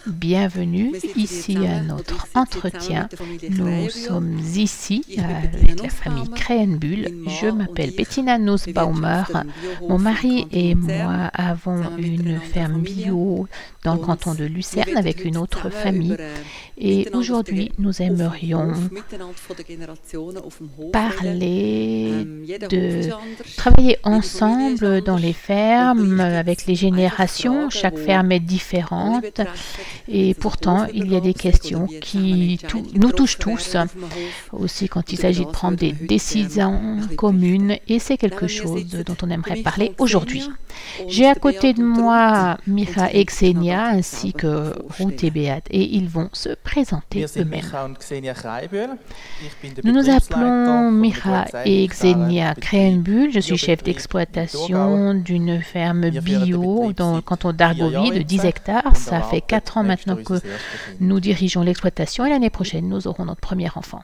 Bienvenue ici à notre entretien. Nous sommes ici avec la famille Krähenbühl. Je m'appelle Bettina Nussbaumer. Mon mari et moi avons une ferme bio dans le canton de Lucerne avec une autre famille. Et aujourd'hui, nous aimerions parler de travailler ensemble dans les fermes avec les générations. Chaque ferme est différente et pourtant, il y a des questions qui nous touchent tous, aussi quand il s'agit de prendre des décisions communes et c'est quelque chose dont on aimerait parler aujourd'hui. J'ai à côté de moi Micha et Xenia ainsi que Ruth et Beat et ils vont se présenter eux-mêmes. Nous nous appelons Micha et Xenia Krähenbühl. Je suis chef d'exploitation d'une ferme bio dans le canton d'Argovie de 10 hectares. Ça fait 4 ans maintenant que nous dirigeons l'exploitation et l'année prochaine, nous aurons notre premier enfant.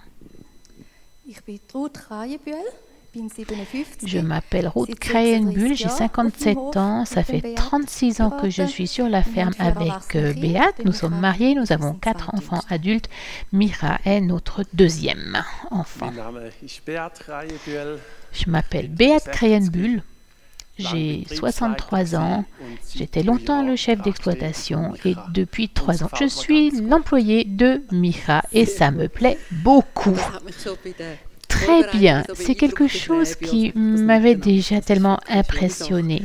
Je m'appelle Ruth Krähenbühl, j'ai 57 ans, ça fait 36 ans que je suis sur la ferme avec Beat. Nous sommes mariés, nous avons 4 enfants adultes. Mira est notre deuxième enfant. Je m'appelle Beat Krähenbühl, j'ai 63 ans, j'étais longtemps le chef d'exploitation et depuis 3 ans, je suis l'employé de Micha et ça me plaît beaucoup. Très bien, c'est quelque chose qui m'avait déjà tellement impressionné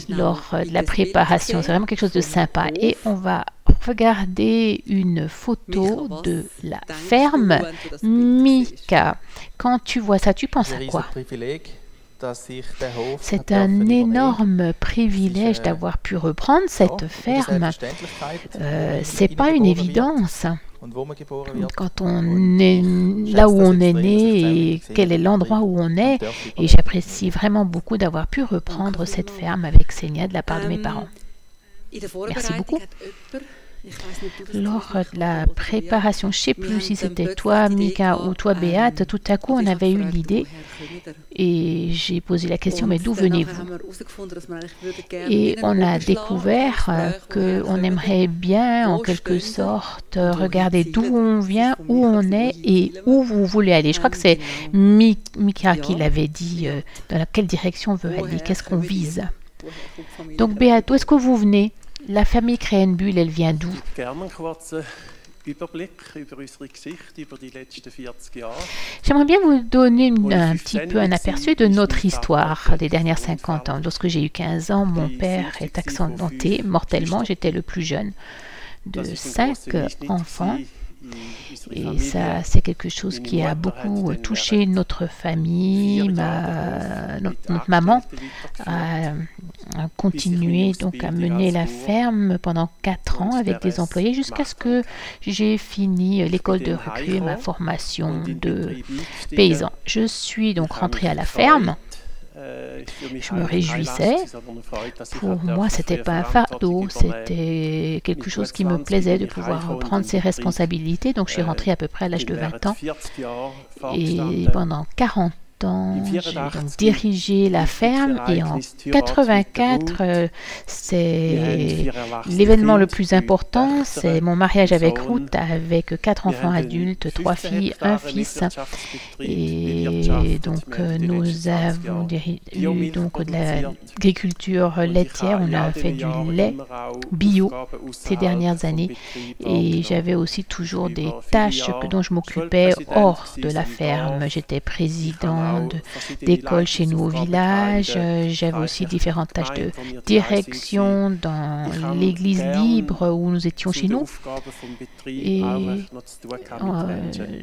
lors de la préparation. C'est vraiment quelque chose de sympa. Et on va regarder une photo de la ferme Mika. Quand tu vois ça, tu penses à quoi? C'est un énorme privilège d'avoir pu reprendre cette ferme. C'est pas une évidence. Quand on est là où on est né et quel est l'endroit où on est, et j'apprécie vraiment beaucoup d'avoir pu reprendre cette ferme avec Xenia de la part de mes parents. Merci beaucoup. Lors de la préparation, je ne sais plus si c'était toi, Mika, ou toi, Beat, tout à coup, on avait eu l'idée et j'ai posé la question, mais d'où venez-vous? Et on a découvert qu'on aimerait bien, en quelque sorte, regarder d'où on vient, où on est et où vous voulez aller. Je crois que c'est Mika qui l'avait dit, dans quelle direction on veut aller, qu'est-ce qu'on vise. Donc, Beat, d'où est-ce que vous venez? La famille Krähenbühl, elle vient d'où? J'aimerais bien vous donner un petit peu un aperçu de notre histoire des dernières 50 ans. Lorsque j'ai eu 15 ans, mon père est accidenté mortellement. J'étais le plus jeune de 5 enfants. Et ça, c'est quelque chose qui a beaucoup touché notre famille. Notre maman a continué donc à mener la ferme pendant 4 ans avec des employés jusqu'à ce que j'ai fini l'école de recrue et ma formation de paysan. Je suis donc rentrée à la ferme. Je me réjouissais. Pour moi, c'était pas un fardeau, c'était quelque chose qui me plaisait de pouvoir prendre ses responsabilités. Donc, je suis rentrée à peu près à l'âge de 20 ans. Et pendant 40 ans, j'ai donc dirigé la ferme et en 84, c'est l'événement le plus important, c'est mon mariage avec Ruth, avec 4 enfants adultes, 3 filles, 1 fils. Et donc nous avons eu donc de l'agriculture laitière, on a fait du lait bio ces dernières années et j'avais aussi toujours des tâches dont je m'occupais hors de la ferme. J'étais présidente d'école chez nous au village. J'avais aussi différentes tâches de direction dans l'église libre où nous étions chez nous. Et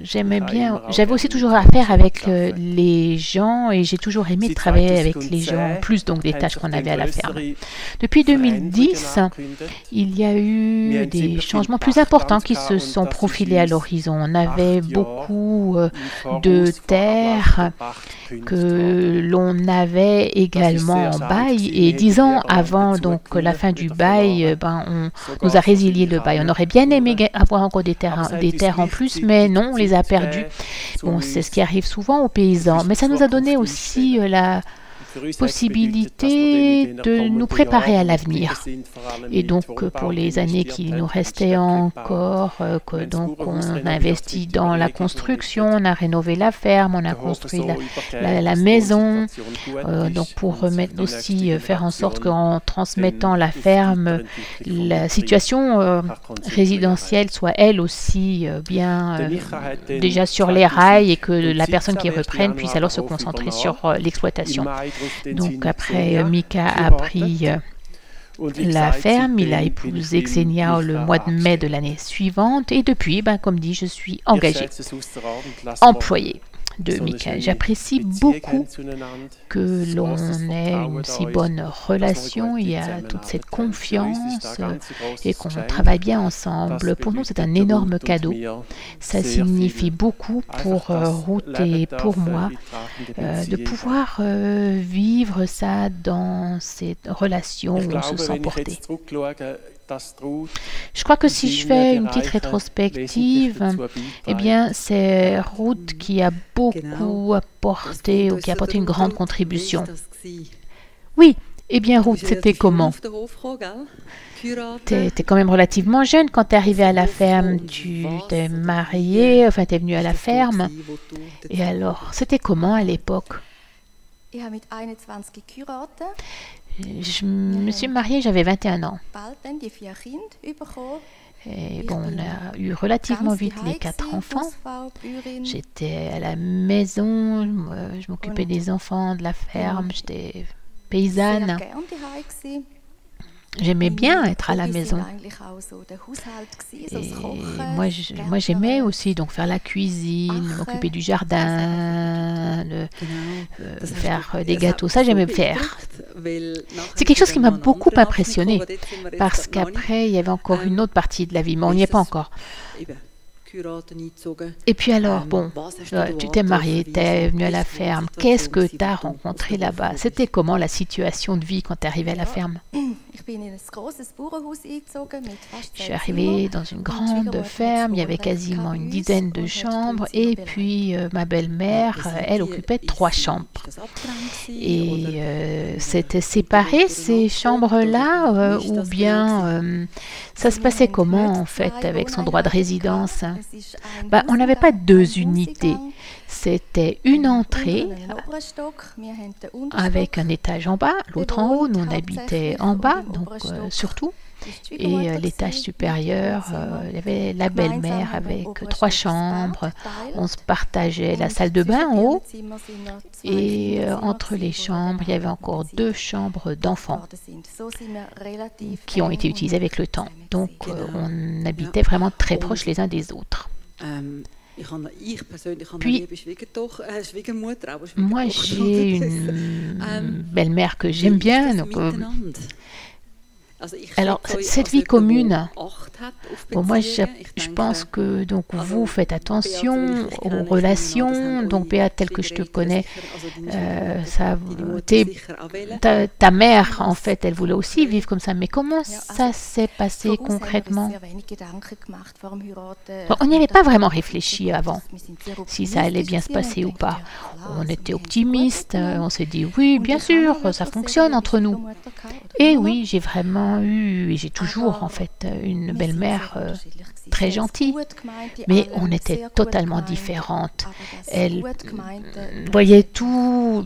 j'aimais bien. J'avais aussi toujours affaire avec les gens et j'ai toujours aimé travailler avec les gens, plus donc des tâches qu'on avait à la ferme. Depuis 2010, il y a eu des changements plus importants qui se sont profilés à l'horizon. On avait beaucoup de terres que l'on avait également en bail et 10 ans avant donc la fin du bail, on nous a résilié le bail. On aurait bien aimé avoir encore des terres en plus, mais non, on les a perdues. Bon, c'est ce qui arrive souvent aux paysans, mais ça nous a donné aussi possibilité de nous préparer à l'avenir. Et donc, pour les années qui nous restaient encore, donc on a investi dans la construction, on a rénové la ferme, on a construit la maison, donc pour aussi faire en sorte qu'en transmettant la ferme, la situation résidentielle soit elle aussi bien déjà sur les rails et que la personne qui reprenne puisse alors se concentrer sur l'exploitation. Donc après, Mika a pris la ferme, il a épousé Xenia le mois de mai de l'année suivante et depuis, comme dit, je suis engagée, employée de Mika. J'apprécie beaucoup que l'on ait une si bonne relation, il y a toute cette confiance et qu'on travaille bien ensemble. Pour nous, c'est un énorme cadeau. Ça signifie beaucoup pour Ruth et pour moi de pouvoir vivre ça dans cette relation où on se sent porté. Je crois que si je fais une petite rétrospective, eh bien, c'est Ruth qui a beaucoup apporté ou qui a apporté une grande contribution. Oui, eh bien, Ruth, c'était comment? Tu étais quand même relativement jeune quand tu es arrivée à la ferme. Tu t'es mariée, enfin, tu es venue à la ferme. Et alors, c'était comment à l'époque? Je me suis mariée, j'avais 21 ans. Et bon, on a eu relativement vite les 4 enfants. J'étais à la maison, je m'occupais des enfants, de la ferme, j'étais paysanne. J'aimais bien être à la maison. Et moi j'aimais aussi donc faire la cuisine, m'occuper du jardin, faire des gâteaux. Ça, j'aimais faire. C'est quelque chose qui m'a beaucoup impressionnée parce qu'après, il y avait encore une autre partie de la vie, mais on n'y est pas encore. Et puis alors, bon, tu t'es mariée, tu es venue à la ferme. Qu'est-ce que tu as rencontré là-bas? C'était comment la situation de vie quand tu es arrivée à la ferme? Je suis arrivée dans une grande ferme, il y avait quasiment une dizaine de chambres et puis ma belle-mère, elle occupait 3 chambres. Et c'était séparé ces chambres-là ou bien ça se passait comment en fait avec son droit de résidence? On n'avait pas 2 unités. C'était une entrée avec un étage en bas, l'autre en haut. Nous, on habitait en bas, donc surtout. Et l'étage supérieur, il y avait la belle-mère avec 3 chambres. On se partageait la salle de bain en haut. Et entre les chambres, il y avait encore 2 chambres d'enfants qui ont été utilisées avec le temps. Donc, on habitait vraiment très proches les uns des autres. Puis, moi, j'ai une belle-mère que j'aime bien. Donc, alors, cette vie commune, bon, moi, je pense que donc, vous faites attention aux relations. Donc, Béat, tel que je te connais, ta mère, en fait, elle voulait aussi vivre comme ça. Mais comment ça s'est passé concrètement? Bon, on n'y avait pas vraiment réfléchi avant, si ça allait bien se passer ou pas. On était optimistes, on s'est dit, oui, bien sûr, ça fonctionne entre nous. Et oui, j'ai vraiment eu, et j'ai toujours en fait, une belle-mère très gentille, mais on était totalement différentes. Elle voyait tout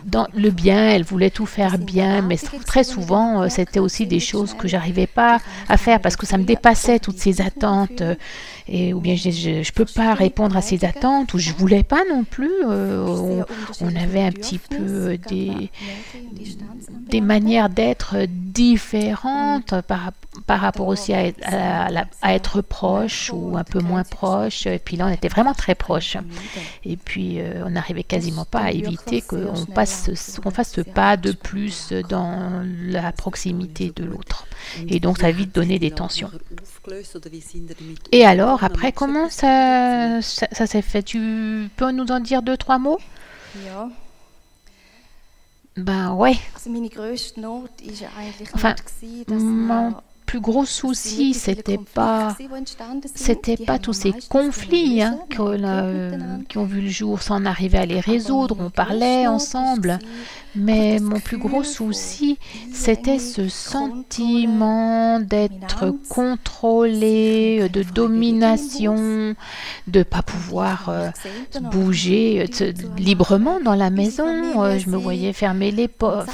dans le bien, elle voulait tout faire bien, mais très souvent, c'était aussi des choses que j'arrivais pas à faire parce que ça me dépassait, toutes ces attentes. Ou bien je ne peux pas répondre à ces attentes, ou je ne voulais pas non plus. On avait un petit peu des manières d'être différentes par rapport aussi à être proche ou un peu moins proche. Et puis là, on était vraiment très proches. Et puis, on n'arrivait quasiment pas à éviter qu'on fasse ce pas de plus dans la proximité de l'autre. Et donc, ça a vite donné des tensions. Et alors, après, comment ça s'est fait? Tu peux nous en dire 2-3 mots? Ben ouais. Enfin, mon plus gros souci, c'était pas tous ces conflits qui ont vu le jour, sans en arriver à les résoudre. On parlait ensemble, Mais mon plus gros souci, c'était ce sentiment d'être contrôlé, de domination, de ne pas pouvoir bouger librement dans la maison. Je me voyais fermer les portes.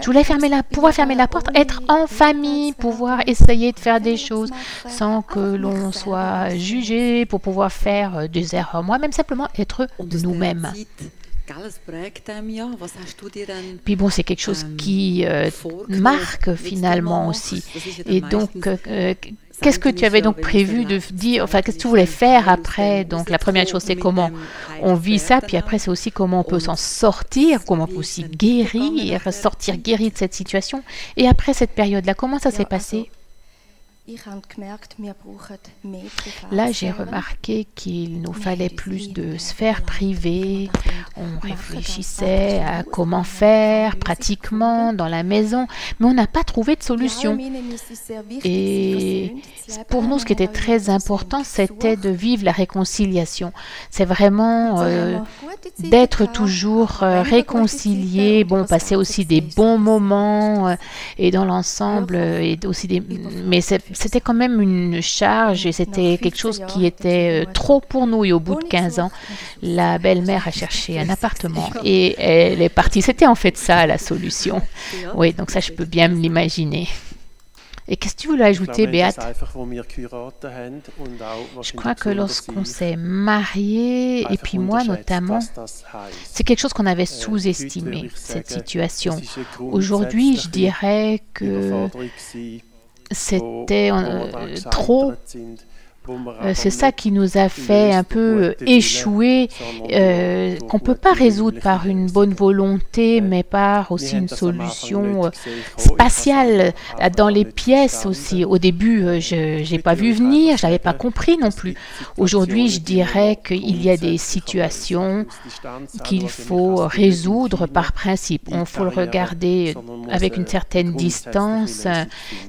Je voulais pouvoir fermer la porte, être en famille, pouvoir essayer de faire des choses sans que l'on soit jugé, pour pouvoir faire des erreurs moi-même, simplement être nous-mêmes. Puis bon, c'est quelque chose qui marque finalement aussi. Et donc, qu'est-ce que tu avais donc prévu de dire, enfin, qu'est-ce que tu voulais faire après? Donc, la première chose, c'est comment on vit ça, puis après, c'est aussi comment on peut s'en sortir, comment on peut aussi guérir, sortir guéri de cette situation. Et après cette période-là, comment ça s'est passé? Là, j'ai remarqué qu'il nous fallait plus de sphères privées. On réfléchissait à comment faire pratiquement dans la maison, mais on n'a pas trouvé de solution. Et pour nous, ce qui était très important, c'était de vivre la réconciliation. C'est vraiment d'être toujours réconcilié, bon, passer aussi des bons moments et dans l'ensemble, et aussi mais c'était quand même une charge et c'était quelque chose qui était trop pour nous. Et au bout de 15 ans, la belle-mère a cherché un appartement et elle est partie. C'était en fait ça la solution. Oui, donc ça, je peux bien me l'imaginer. Et qu'est-ce que tu voulais ajouter, Beat? Je crois que lorsqu'on s'est marié, et puis moi notamment, c'est quelque chose qu'on avait sous-estimé, cette situation. Aujourd'hui, je dirais que c'était trop. C'est ça qui nous a fait un peu échouer, qu'on ne peut pas résoudre par une bonne volonté, mais par aussi une solution spatiale dans les pièces aussi. Au début, je n'ai pas vu venir, je n'avais pas compris non plus. Aujourd'hui, je dirais qu'il y a des situations qu'il faut résoudre par principe. Il faut le regarder avec une certaine distance.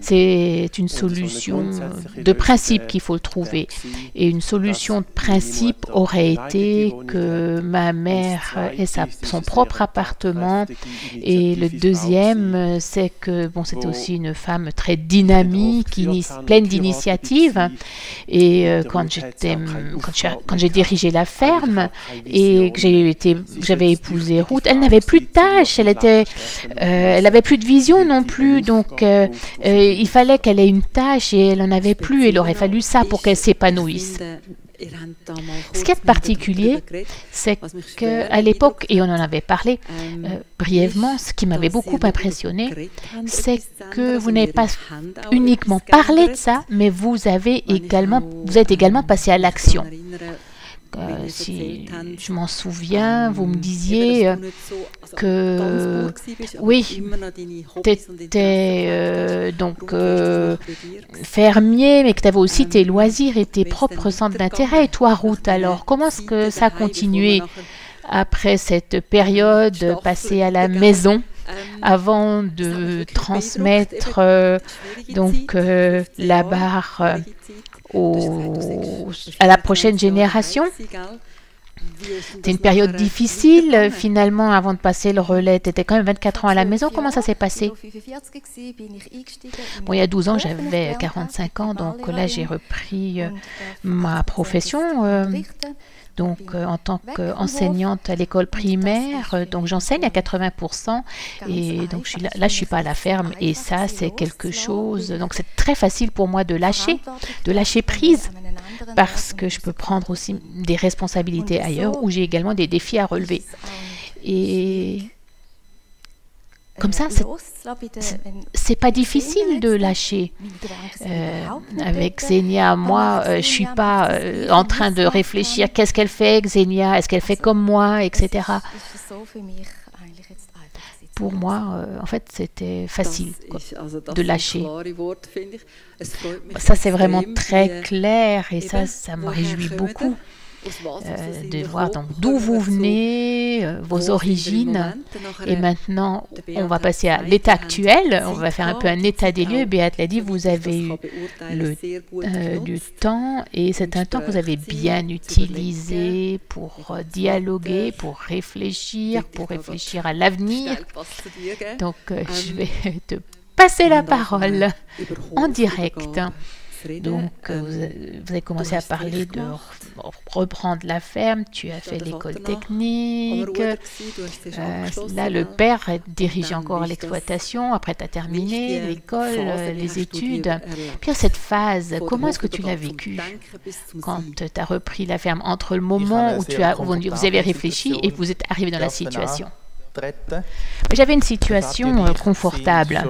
C'est une solution de principe qu'il faut le trouver. Et une solution de principe aurait été que ma mère ait son propre appartement. Et le deuxième, c'est que bon, c'était aussi une femme très dynamique, pleine d'initiatives. Et quand j'ai dirigé la ferme et que j'avais épousé Ruth, elle n'avait plus de tâches, elle n'avait plus de vision non plus. Donc il fallait qu'elle ait une tâche et elle n'en avait plus. Il aurait fallu ça pour qu'elle s'épanouisse. Ce qui est particulier, c'est qu'à l'époque, et on en avait parlé brièvement, ce qui m'avait beaucoup impressionné, c'est que vous n'avez pas uniquement parlé de ça, mais vous êtes également passé à l'action. Si je m'en souviens, vous me disiez que oui, tu étais donc fermier, mais que tu avais aussi tes loisirs et tes propres centres d'intérêt. Et toi, Ruth, alors, comment est-ce que ça a continué après cette période passée à la maison, avant de transmettre donc la barre à la prochaine génération? C'était une période difficile, finalement, avant de passer le relais. Tu étais quand même 24 ans à la maison. Comment ça s'est passé? Bon, il y a 12 ans, j'avais 45 ans, donc là, j'ai repris ma profession. Donc, en tant qu'enseignante à l'école primaire, donc j'enseigne à 80%, et donc je ne suis pas à la ferme, et ça, c'est quelque chose. Donc, c'est très facile pour moi de lâcher prise, parce que je peux prendre aussi des responsabilités ailleurs, où j'ai également des défis à relever. Et comme ça, c'est pas difficile de lâcher. Avec Xenia, moi, je suis pas en train de réfléchir qu'est-ce qu'elle fait, Xenia, est-ce qu'elle fait comme moi, etc. Pour moi, en fait, c'était facile de lâcher. Ça, c'est vraiment très clair et ça me réjouit beaucoup. de voir d'où vous venez, vos origines. Et maintenant, on va passer à l'état actuel. On va faire un peu un état des lieux. Beat l'a dit, vous avez eu du temps et c'est un temps que vous avez bien utilisé pour dialoguer, pour réfléchir à l'avenir. Donc, je vais te passer la parole en direct. Donc, vous avez commencé à parler de reprendre la ferme, tu as fait l'école technique. Là, le père dirige encore l'exploitation. Après, tu as terminé l'école, les études. Pierre, cette phase, comment est-ce que tu l'as vécue quand tu as repris la ferme entre le moment où vous avez réfléchi et vous êtes arrivé dans la situation? J'avais une situation confortable.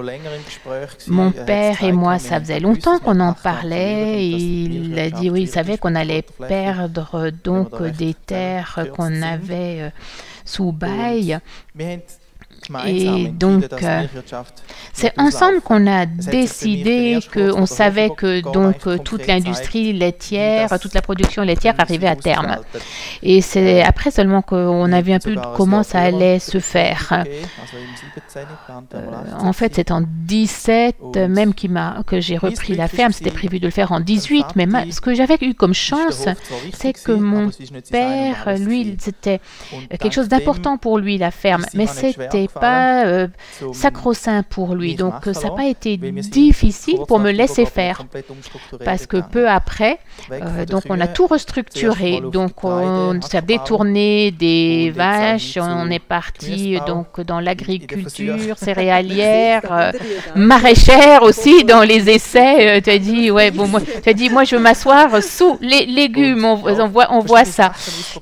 Mon père et moi, ça faisait longtemps qu'on en parlait. Et il a dit, oui, il savait qu'on allait perdre donc des terres qu'on avait sous bail. Et donc, c'est ensemble qu'on a décidé qu'on savait que donc toute l'industrie laitière, toute la production laitière arrivait à terme. Et c'est après seulement qu'on a vu un peu comment ça allait se faire. En fait, c'est en 17 même que j'ai repris la ferme. C'était prévu de le faire en 18, mais ce que j'avais eu comme chance, c'est que mon père, lui, c'était quelque chose d'important pour lui, la ferme, mais c'était pas sacro-saint pour lui. Donc, ça n'a pas été difficile pour me laisser faire. Parce que peu après, donc on a tout restructuré. Donc, on s'est détourné des vaches. On est parti donc dans l'agriculture céréalière, maraîchère aussi, dans les essais. Tu as dit, ouais, bon, moi, je veux m'asseoir sous les légumes. On voit ça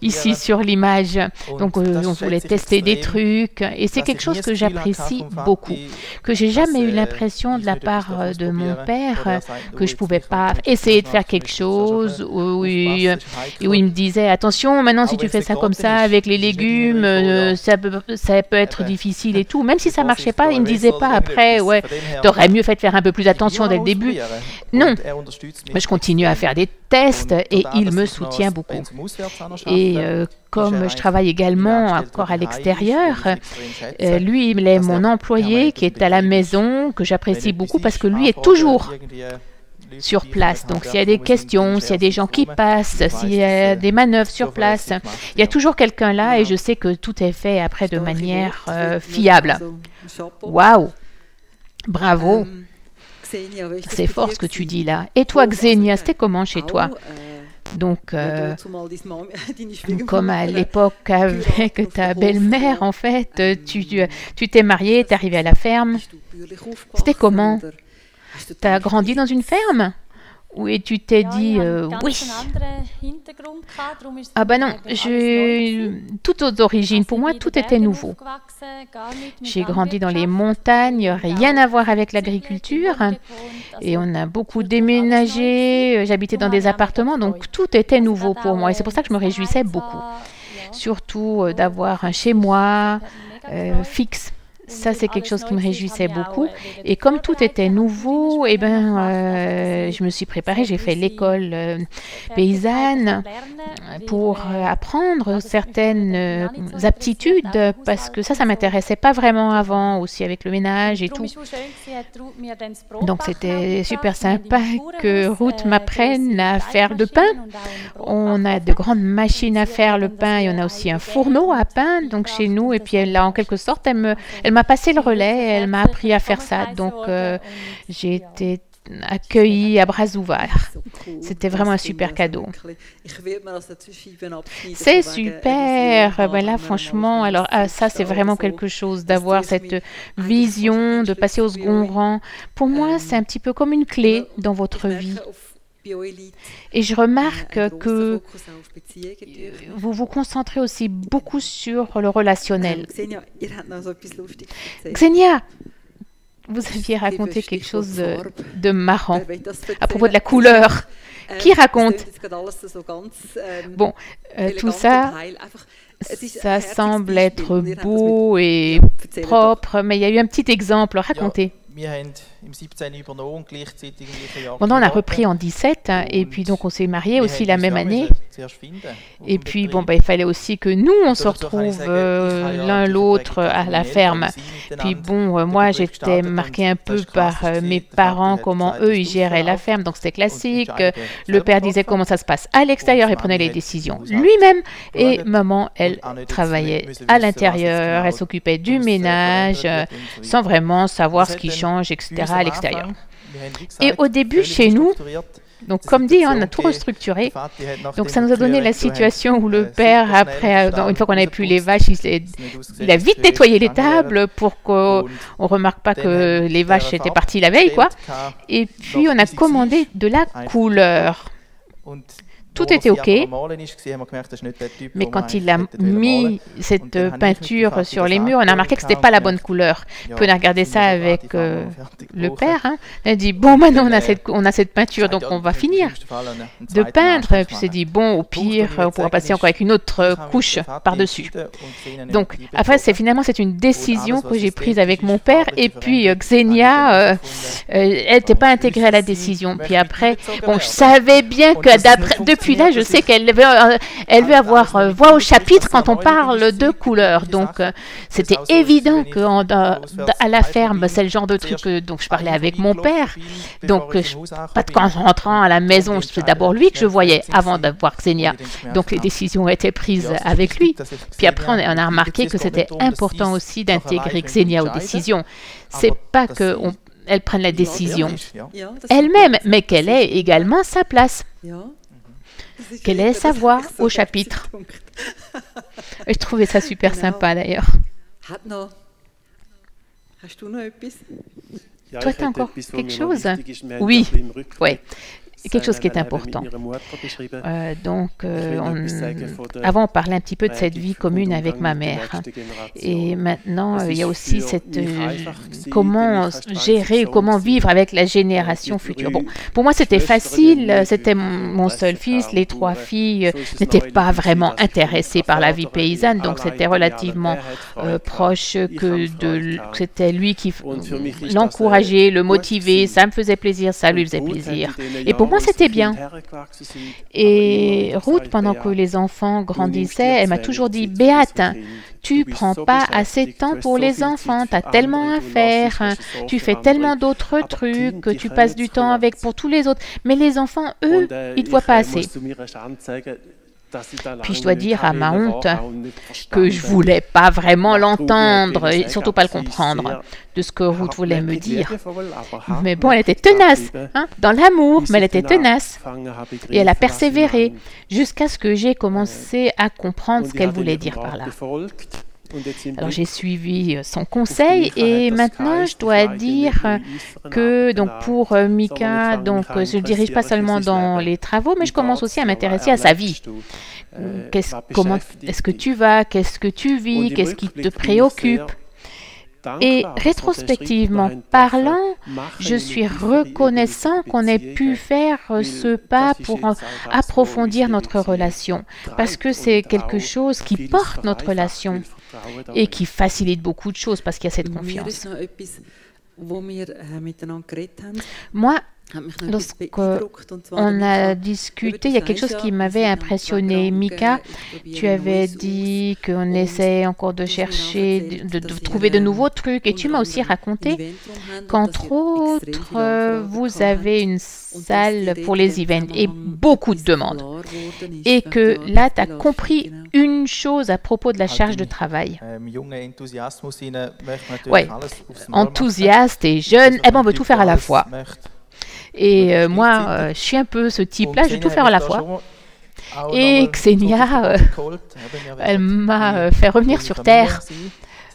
ici sur l'image. Donc, on voulait tester des trucs. Et c'est quelque chose que j'apprécie beaucoup, que j'ai jamais eu l'impression de la part de mon père que je pouvais pas essayer de faire quelque chose où il me disait attention, maintenant si tu fais ça comme ça avec les légumes, ça peut être difficile et tout. Même si ça marchait pas, il me disait pas après ouais, t'aurais mieux fait de faire un peu plus attention dès le début. Non, mais je continue à faire des tests et il me soutient beaucoup. Et comme je travaille également encore à l'extérieur, lui, il est mon employé qui est à la maison, que j'apprécie beaucoup parce que lui est toujours sur place. Donc, s'il y a des questions, s'il y a des gens qui passent, s'il y a des manœuvres sur place, il y a toujours quelqu'un là et je sais que tout est fait après de manière fiable. Waouh! Bravo! C'est fort ce que tu dis là. Et toi, Xenia, c'était comment chez toi? Donc, comme à l'époque avec ta belle-mère, en fait, tu t'es mariée, tu es arrivée à la ferme. C'était comment? Tu as grandi dans une ferme? Oui, tu t'es dit oui. Ah ben non, toutes aux origines, pour moi, tout était nouveau. J'ai grandi dans les montagnes, rien à voir avec l'agriculture. Et on a beaucoup déménagé, j'habitais dans des appartements, donc tout était nouveau pour moi. Et c'est pour ça que je me réjouissais beaucoup. Surtout d'avoir un chez-moi fixe. Ça, c'est quelque chose qui me réjouissait beaucoup. Et comme tout était nouveau, eh ben, je me suis préparée. J'ai fait l'école paysanne pour apprendre certaines aptitudes parce que ça m'intéressait pas vraiment avant, aussi avec le ménage et tout. Donc, c'était super sympa que Ruth m'apprenne à faire le pain. On a de grandes machines à faire le pain et on a aussi un fourneau à pain donc chez nous. Et puis, elle, en quelque sorte, elle m'a passé le relais, elle m'a appris à faire ça. Donc, j'ai été accueillie à bras ouverts. C'était vraiment un super cadeau. C'est super. Voilà, franchement, alors ça, c'est vraiment quelque chose d'avoir cette vision, de passer au second rang. Pour moi, c'est un petit peu comme une clé dans votre vie. Et je remarque que vous vous concentrez aussi beaucoup sur le relationnel. Xenia, vous aviez raconté quelque chose de marrant à propos de la couleur. Qui raconte? Bon, tout ça, ça semble être beau et propre, mais il y a eu un petit exemple. Racontez. Maintenant, on a repris en 17 et puis donc on s'est mariés aussi la même année. Et puis bon, il fallait aussi que nous, on se retrouve l'un l'autre à la ferme. Puis bon, moi, j'étais marquée un peu par mes parents, comment eux, ils géraient la ferme. Donc c'était classique. Le père disait comment ça se passe à l'extérieur et prenait les décisions lui-même. Et maman, elle travaillait à l'intérieur, elle s'occupait du ménage, sans vraiment savoir ce qui change, etc. à l'extérieur. Et au début, chez nous, donc comme dit, on a tout restructuré. Donc ça nous a donné la situation où le père, après, une fois qu'on n'avait plus les vaches, il a vite nettoyé les tables pour qu'on ne remarque pas que les vaches étaient parties la veille, quoi. Et puis on a commandé de la couleur. Tout était OK, mais quand il a mis cette peinture sur les murs, on a remarqué que ce n'était pas la bonne couleur. Puis on a regardé ça avec le père. Hein. Il a dit, bon, maintenant on a cette peinture, donc on va finir de peindre. Puis il s'est dit, bon, au pire, on pourra passer encore avec une autre couche par-dessus. Donc, après, finalement, c'est une décision que j'ai prise avec mon père. Et puis, Xenia, elle n'était pas intégrée à la décision. Puis après, bon, je savais bien que depuis là, je sais qu'elle veut avoir voix au chapitre quand on parle de couleurs. Donc, c'était évident qu'à la ferme, c'est le genre de truc dont je parlais avec mon père. Donc, en rentrant à la maison, c'est d'abord lui que je voyais avant d'avoir Xenia. Donc, les décisions étaient prises avec lui. Puis après, on a remarqué que c'était important aussi d'intégrer Xenia aux décisions. C'est pas qu'elle prenne la décision elle-même, mais qu'elle ait également sa place. Quelle est sa voix au chapitre? Je trouvais ça super sympa d'ailleurs. Toi, tu as encore quelque chose? Oui, ouais. Quelque chose qui est important. Avant, on parlait un petit peu de cette vie commune avec ma mère. Hein. Et maintenant, il y a aussi comment gérer, comment vivre avec la génération future. Bon, pour moi, c'était facile. C'était mon seul fils. Les 3 filles n'étaient pas vraiment intéressées par la vie paysanne. Donc, c'était relativement proche que c'était lui qui l'encourageait, le motivait. Ça me faisait plaisir, ça lui faisait plaisir. Et pour moi, c'était bien. Et Ruth, pendant que les enfants grandissaient, elle m'a toujours dit, Béate, tu prends pas assez de temps pour les enfants, tu as tellement à faire, tu fais tellement d'autres trucs, que tu passes du temps avec pour tous les autres. Mais les enfants, eux, ils ne te voient pas assez. Puis je dois dire à ma honte que je ne voulais pas vraiment l'entendre et surtout pas le comprendre de ce que Ruth voulait me dire. Mais bon, elle était tenace, hein, dans l'amour, mais elle était tenace. Et elle a persévéré jusqu'à ce que j'ai commencé à comprendre ce qu'elle voulait dire par là. Alors j'ai suivi son conseil et maintenant je dois dire que donc pour Mika, donc je ne dirige pas seulement dans les travaux, mais je commence aussi à m'intéresser à sa vie. Comment est-ce que tu vas? Qu'est-ce que tu vis? Qu'est-ce qui te préoccupe? Et rétrospectivement parlant, je suis reconnaissant qu'on ait pu faire ce pas pour approfondir notre relation, parce que c'est quelque chose qui porte notre relation et qui facilite beaucoup de choses parce qu'il y a cette confiance. Moi, lorsqu'on a discuté, il y a quelque chose qui m'avait impressionné. Mika, tu avais dit qu'on essaie encore de chercher, de trouver de nouveaux trucs. Et tu m'as aussi raconté qu'entre autres, vous avez une salle pour les events et beaucoup de demandes. Et que là, tu as compris une chose à propos de la charge de travail. Oui, enthousiaste et jeune, eh ben, on veut tout faire à la fois. Et moi, je suis un peu ce type-là, je veux tout faire à la fois. Et Xenia, elle m'a fait revenir sur Terre.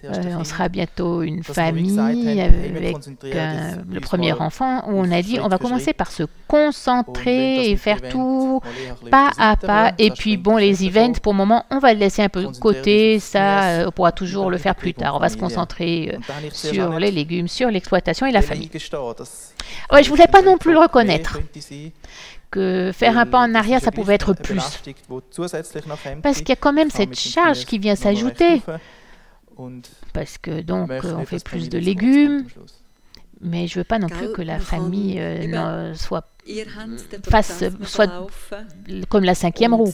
On sera bientôt une famille avec le premier enfant où on a dit on va commencer par se concentrer et faire tout pas à pas. Et puis bon, les events, pour le moment, on va le laisser un peu de côté. Ça, on pourra toujours le faire plus tard. On va se concentrer sur les légumes, sur l'exploitation et la famille. Ouais, je ne voulais pas non plus le reconnaître. Que faire un pas en arrière, ça pouvait être plus. Parce qu'il y a quand même cette charge qui vient s'ajouter. Parce que donc, on fait plus de légumes. Mais je veux pas non plus que la famille soit comme la cinquième roue.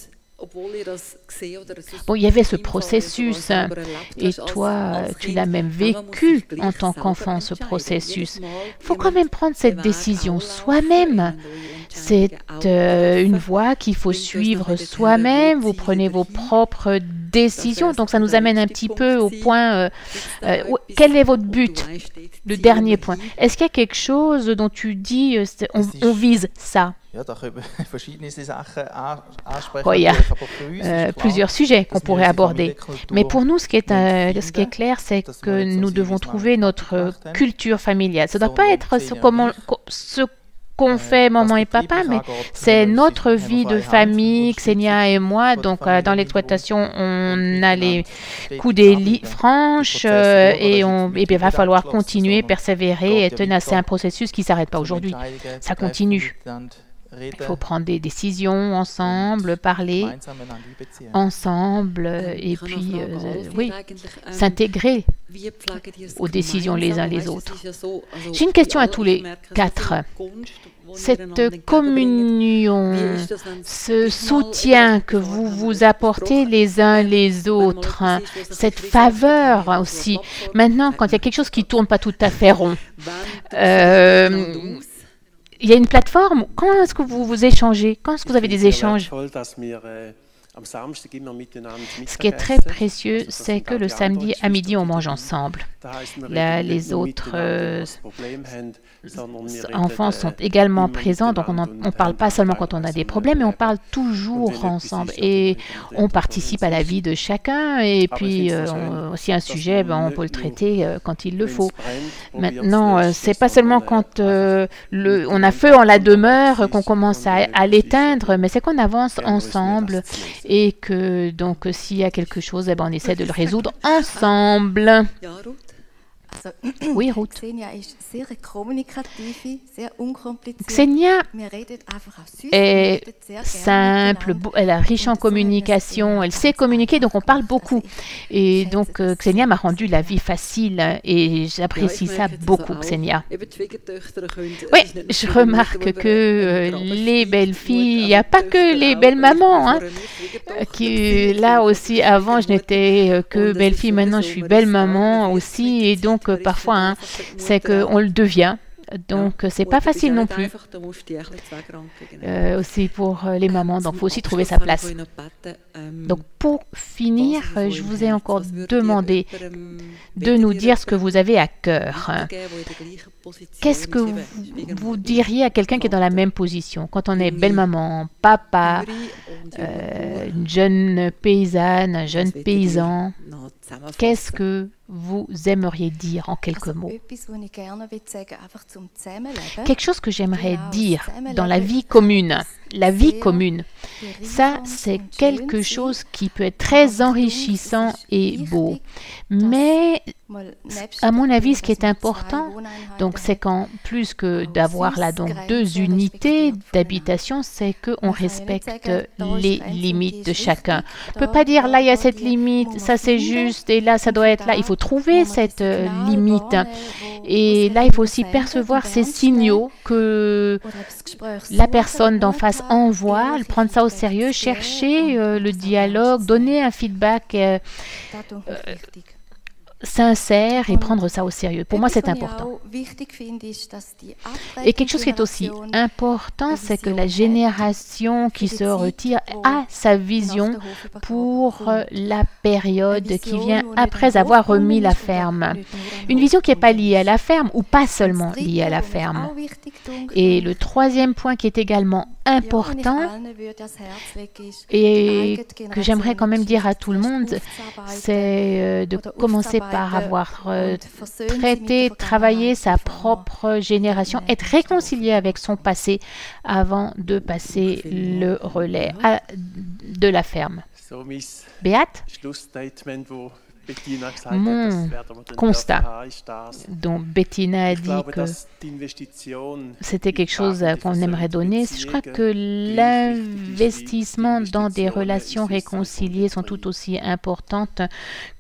Bon, il y avait ce processus, et toi, tu l'as même vécu en tant qu'enfant, ce processus. Il faut quand même prendre cette décision soi-même. C'est une voie qu'il faut suivre soi-même. Vous prenez vos propres décisions. Donc, ça nous amène un petit peu au point, quel est votre but? Le dernier point. Est-ce qu'il y a quelque chose dont tu dis, on vise ça? Il y a plusieurs sujets qu'on pourrait aborder. Mais pour nous, ce qui est clair, c'est que nous devons trouver notre culture familiale. Ça ne doit pas être ce qu'on fait maman et papa, mais c'est notre vie de famille, Xenia et moi. Donc, dans l'exploitation, on a les coups des franches et il va falloir continuer, persévérer et tenacer un processus qui ne s'arrête pas aujourd'hui. Ça continue. Il faut prendre des décisions ensemble, parler ensemble et puis oui, s'intégrer aux décisions les uns les autres. J'ai une question à tous les quatre. Cette communion, ce soutien que vous vous apportez les uns les autres, cette faveur aussi. Maintenant, quand il y a quelque chose qui ne tourne pas tout à fait rond, il y a une plateforme. Quand est-ce que vous vous échangez? Quand est-ce que vous avez des échanges? Ce qui est très précieux, c'est que le samedi à midi, on mange ensemble. Là, les autres enfants sont également présents, donc on ne parle pas seulement quand on a des problèmes, mais on parle toujours ensemble et on participe à la vie de chacun et puis si un sujet, on peut le traiter quand il le faut. Maintenant, c'est pas seulement quand on a feu en la demeure qu'on commence à l'éteindre, mais c'est qu'on avance ensemble et que donc s'il y a quelque chose, on essaie de le résoudre ensemble. Oui, Ruth. Xenia est simple, elle est riche en communication, elle sait communiquer, donc on parle beaucoup. Et donc, Xenia m'a rendu la vie facile et j'apprécie ça beaucoup, Xenia. Oui, je remarque que les belles filles, il n'y a pas que les belles mamans. Hein, là aussi, avant, je n'étais que belle fille, maintenant je suis belle maman aussi. Et donc, parfois, hein, c'est qu'on le devient. Donc, c'est pas facile non plus. Aussi pour les mamans, donc il faut aussi trouver sa place. Donc, pour finir, je vous ai encore demandé de nous dire ce que vous avez à cœur. Qu'est-ce que vous diriez à quelqu'un qui est dans la même position? Quand on est belle-maman, papa, une jeune paysanne, un jeune paysan, qu'est-ce que vous aimeriez dire en quelques mots? Quelque chose que j'aimerais dire dans la vie commune. La vie commune, ça c'est quelque chose qui peut être très enrichissant et beau. Mais à mon avis, ce qui est important, donc c'est qu'en plus que d'avoir là donc 2 unités d'habitation, c'est qu'on respecte les limites de chacun. On ne peut pas dire là il y a cette limite, ça c'est juste et là ça doit être là. Il faut trouver cette limite. Et là il faut aussi percevoir ces signaux que la personne d'en face envoie, prendre ça au sérieux, chercher le dialogue, donner un feedback sincère et prendre ça au sérieux. Pour moi, c'est important. Et quelque chose qui est aussi important, c'est que la génération qui se retire a sa vision pour la période qui vient après avoir remis la ferme. Une vision qui n'est pas liée à la ferme ou pas seulement liée à la ferme. Et le troisième point qui est également important et que j'aimerais quand même dire à tout le monde, c'est de commencer par avoir traité, travaillé sa propre génération, être réconcilié avec son passé avant de passer le relais de la ferme. Beat? Mon constat, dont Bettina a dit que c'était quelque chose qu'on aimerait donner, je crois que l'investissement dans des relations réconciliées sont tout aussi importantes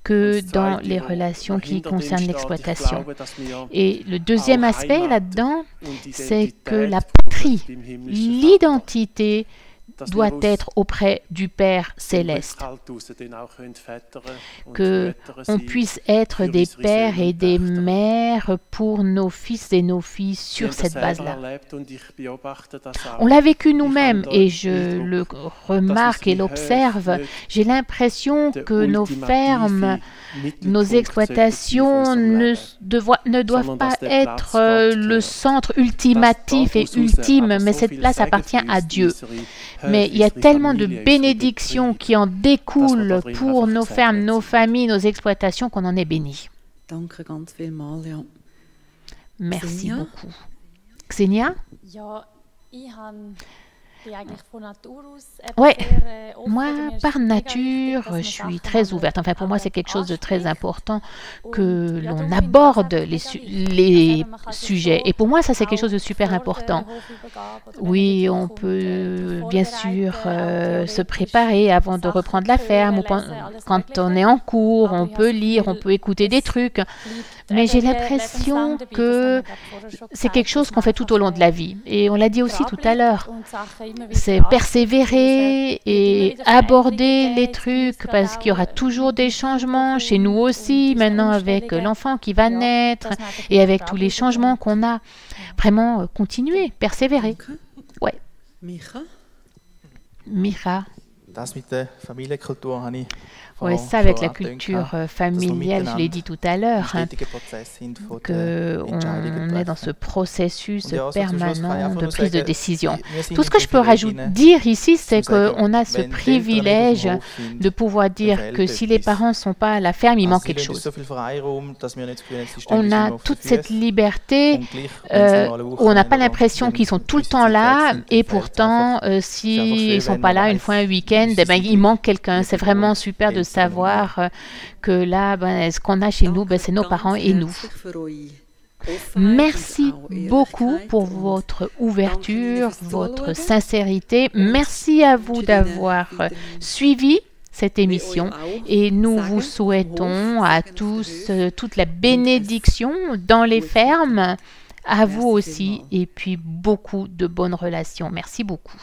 que dans les relations qui concernent l'exploitation. Et le deuxième aspect là-dedans, c'est que la patrie, l'identité, doit être auprès du Père céleste. Que on puisse être des pères et des mères pour nos fils et nos filles sur cette base-là. On l'a vécu nous-mêmes et je le remarque et l'observe. J'ai l'impression que nos fermes, nos exploitations ne doivent pas être le centre ultimatif et ultime, mais cette place appartient à Dieu. Mais il y a tellement de bénédictions qui en découlent pour nos fermes, nos familles, nos exploitations qu'on en est béni. Merci beaucoup. Xenia? Oui, moi, par nature, je suis très ouverte. Enfin, pour moi, c'est quelque chose de très important que l'on aborde les sujets. Et pour moi, ça, c'est quelque chose de super important. Oui, on peut bien sûr se préparer avant de reprendre la ferme. Ou quand on est en cours, on peut lire, on peut écouter des trucs. Mais j'ai l'impression que c'est quelque chose qu'on fait tout au long de la vie. Et on l'a dit aussi tout à l'heure. C'est persévérer et aborder les trucs parce qu'il y aura toujours des changements chez nous aussi, maintenant avec l'enfant qui va naître et avec tous les changements qu'on a. Vraiment continuer, persévérer. Ouais. Mira. Oui, ça avec la culture familiale, je l'ai dit tout à l'heure, qu'on est dans ce processus permanent de prise de décision. Tout ce que je peux dire ici, c'est qu'on a ce privilège de pouvoir dire que si les parents ne sont pas à la ferme, il manque quelque chose. On a toute cette liberté, on n'a pas l'impression qu'ils sont tout le temps là, et pourtant, s'ils ne sont pas là une fois un week-end, eh ben, il manque quelqu'un. C'est vraiment super de savoir que là, ce qu'on a chez nous, c'est nos parents et nous. Merci beaucoup pour votre ouverture, votre sincérité. Merci à vous d'avoir suivi cette émission et nous vous souhaitons à tous toute la bénédiction dans les fermes, à vous aussi, et puis beaucoup de bonnes relations. Merci beaucoup.